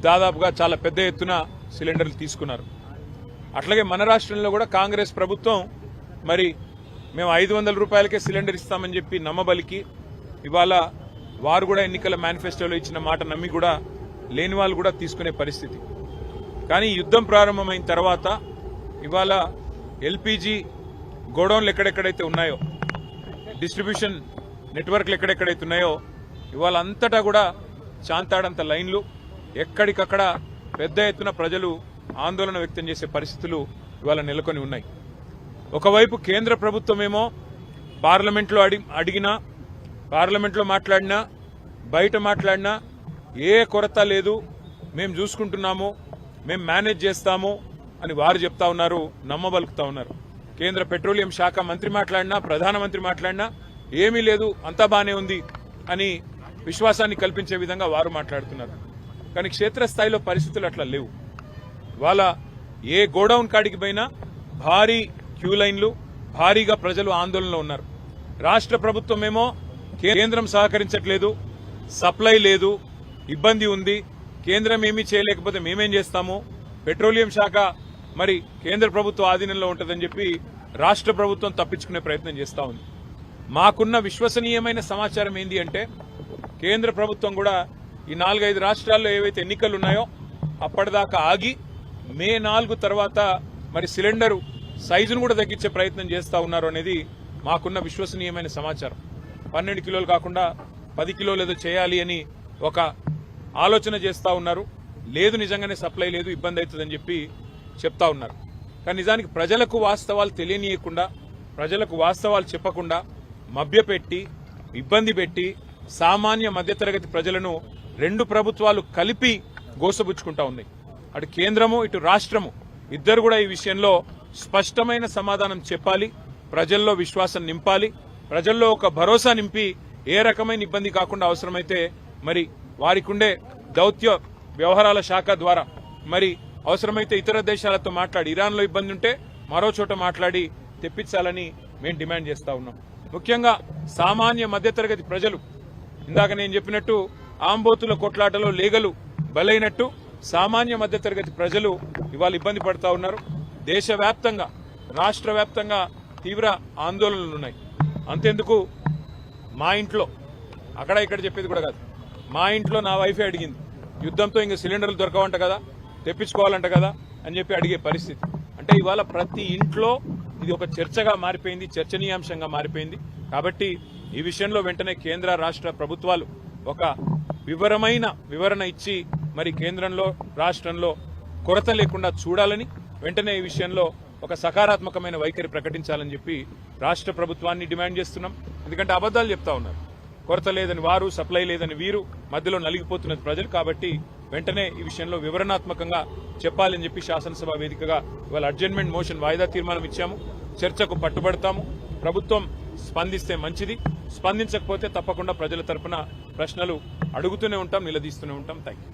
దాదాపుగా చాలా పెద్ద ఎత్తున సిలిండర్లు తీసుకున్నారు. అట్లాగే మన రాష్ట్రంలో కూడా కాంగ్రెస్ ప్రభుత్వం మరి మేము 500 రూపాయలకే సిలిండర్ ఇస్తామని చెప్పి నమ్మబలికి ఇవాళ వారు కూడా ఎన్నికల మేనిఫెస్టోలో ఇచ్చిన మాట నమ్మి కూడా లేని వాళ్ళు కూడా తీసుకునే పరిస్థితి. కానీ యుద్ధం ప్రారంభమైన తర్వాత ఇవాళ ఎల్పీజీ గోడౌన్లు ఎక్కడెక్కడైతే ఉన్నాయో, డిస్ట్రిబ్యూషన్ నెట్వర్క్లు ఎక్కడెక్కడైతే ఉన్నాయో ఇవాళ అంతటా కూడా చాంతాడంత లైన్లు, ఎక్కడికక్కడ పెద్ద ఎత్తున ప్రజలు ఆందోళన వ్యక్తం చేసే పరిస్థితులు ఇవాళ నెలకొని ఉన్నాయి. ఒకవైపు కేంద్ర ప్రభుత్వమేమో పార్లమెంట్లో అడిగినా, పార్లమెంట్లో మాట్లాడినా, బయట మాట్లాడినా ఏ కొరత లేదు, మేము చూసుకుంటున్నాము, మేము మేనేజ్ చేస్తాము అని వారు చెప్తా ఉన్నారు, నమ్మబలుకుతా ఉన్నారు. కేంద్ర పెట్రోలియం శాఖ మంత్రి మాట్లాడినా, ప్రధానమంత్రి మాట్లాడినా ఏమీ లేదు, అంతా బానే ఉంది అని విశ్వాసాన్ని కల్పించే విధంగా వారు మాట్లాడుతున్నారు. కానీ క్షేత్రస్థాయిలో పరిస్థితులు అట్లా లేవు. వాళ్ళ ఏ గోడౌన్ కాడికి పోయినా భారీ క్యూ లైన్లు, భారీగా ప్రజలు ఆందోళనలో ఉన్నారు. రాష్ట్ర ప్రభుత్వమేమో కేంద్రం సహకరించట్లేదు, సప్లై లేదు, ఇబ్బంది ఉంది, కేంద్రం ఏమీ చేయలేకపోతే మేమేం చేస్తాము, పెట్రోలియం శాఖ మరి కేంద్ర ప్రభుత్వ ఆధీనంలో ఉంటుందని చెప్పి రాష్ట్ర ప్రభుత్వం తప్పించుకునే ప్రయత్నం చేస్తా ఉంది. మాకున్న విశ్వసనీయమైన సమాచారం ఏంది అంటే కేంద్ర ప్రభుత్వం కూడా ఈ 4-5 రాష్ట్రాల్లో ఏవైతే ఎన్నికలు ఉన్నాయో అప్పటిదాకా ఆగి మే 4 తర్వాత మరి సిలిండరు సైజును కూడా తగ్గించే ప్రయత్నం చేస్తా ఉన్నారు అనేది మాకున్న విశ్వసనీయమైన సమాచారం. 12 కిలోలు కాకుండా 10 కిలోలు ఏదో చేయాలి అని ఒక ఆలోచన చేస్తా ఉన్నారు. లేదు, నిజంగానే సప్లై లేదు, ఇబ్బంది అవుతుందని చెప్పి చెప్తా ఉన్నారు. కానీ నిజానికి ప్రజలకు వాస్తవాలు తెలియనీయకుండా, ప్రజలకు వాస్తవాలు చెప్పకుండా మభ్యపెట్టి, ఇబ్బంది పెట్టి సామాన్య మధ్యతరగతి ప్రజలను రెండు ప్రభుత్వాలు కలిపి గోసబుచ్చుకుంటా ఉన్నాయి. అటు కేంద్రము, ఇటు రాష్ట్రము ఇద్దరు కూడా ఈ విషయంలో స్పష్టమైన సమాధానం చెప్పాలి, ప్రజల్లో విశ్వాసం నింపాలి, ప్రజల్లో ఒక భరోసా నింపి ఏ రకమైన ఇబ్బంది కాకుండా అవసరమైతే మరి వారికి ఉండే దౌత్య వ్యవహారాల శాఖ ద్వారా మరి అవసరమైతే ఇతర దేశాలతో మాట్లాడి, ఇరాన్లో ఇబ్బంది ఉంటే మరో చోట మాట్లాడి తెప్పించాలని మేము డిమాండ్ చేస్తా ఉన్నాం. ముఖ్యంగా సామాన్య మధ్యతరగతి ప్రజలు, ఇందాక నేను చెప్పినట్టు ఆంబోతుల కొట్లాటలో లేగలు బలైనట్టు సామాన్య మధ్యతరగతి ప్రజలు ఇవాళ ఇబ్బంది పడతా ఉన్నారు. దేశవ్యాప్తంగా, రాష్ట్ర వ్యాప్తంగా తీవ్ర ఆందోళనలున్నాయి. అంతెందుకు, మా ఇంట్లో, అక్కడ ఇక్కడ చెప్పేది కూడా కాదు, మా ఇంట్లో నా వైఫే అడిగింది, యుద్ధంతో ఇంక సిలిండర్లు దొరకవంట కదా, తెప్పించుకోవాలంట కదా అని చెప్పి అడిగే పరిస్థితి. అంటే ఇవాళ ప్రతి ఇంట్లో ఇది ఒక చర్చగా మారిపోయింది, చర్చనీయాంశంగా మారిపోయింది. కాబట్టి ఈ విషయంలో వెంటనే కేంద్ర రాష్ట్ర ప్రభుత్వాలు ఒక వివరణ ఇచ్చి మరి కేంద్రంలో, రాష్ట్రంలో కొరత లేకుండా చూడాలని, వెంటనే ఈ విషయంలో ఒక సకారాత్మకమైన వైఖరి ప్రకటించాలని చెప్పి రాష్ట్ర ప్రభుత్వాన్ని డిమాండ్ చేస్తున్నాం. ఎందుకంటే అబద్దాలు చెప్తా ఉన్నారు, కొరత లేదని వారు, సప్లై లేదని వీరు, మధ్యలో నలిగిపోతున్నది ప్రజలు. కాబట్టి వెంటనే ఈ విషయంలో వివరణాత్మకంగా చెప్పాలని చెప్పి శాసనసభ వేదికగా ఇవాళ అడ్జర్న్మెంట్ మోషన్ వాయిదా తీర్మానం ఇచ్చాము. చర్చకు పట్టుబడతాము. ప్రభుత్వం స్పందిస్తే మంచిది, స్పందించకపోతే తప్పకుండా ప్రజల తరపున ప్రశ్నలు అడుగుతూనే ఉంటాం, నిలదీస్తూనే ఉంటాం. థాంక్యూ.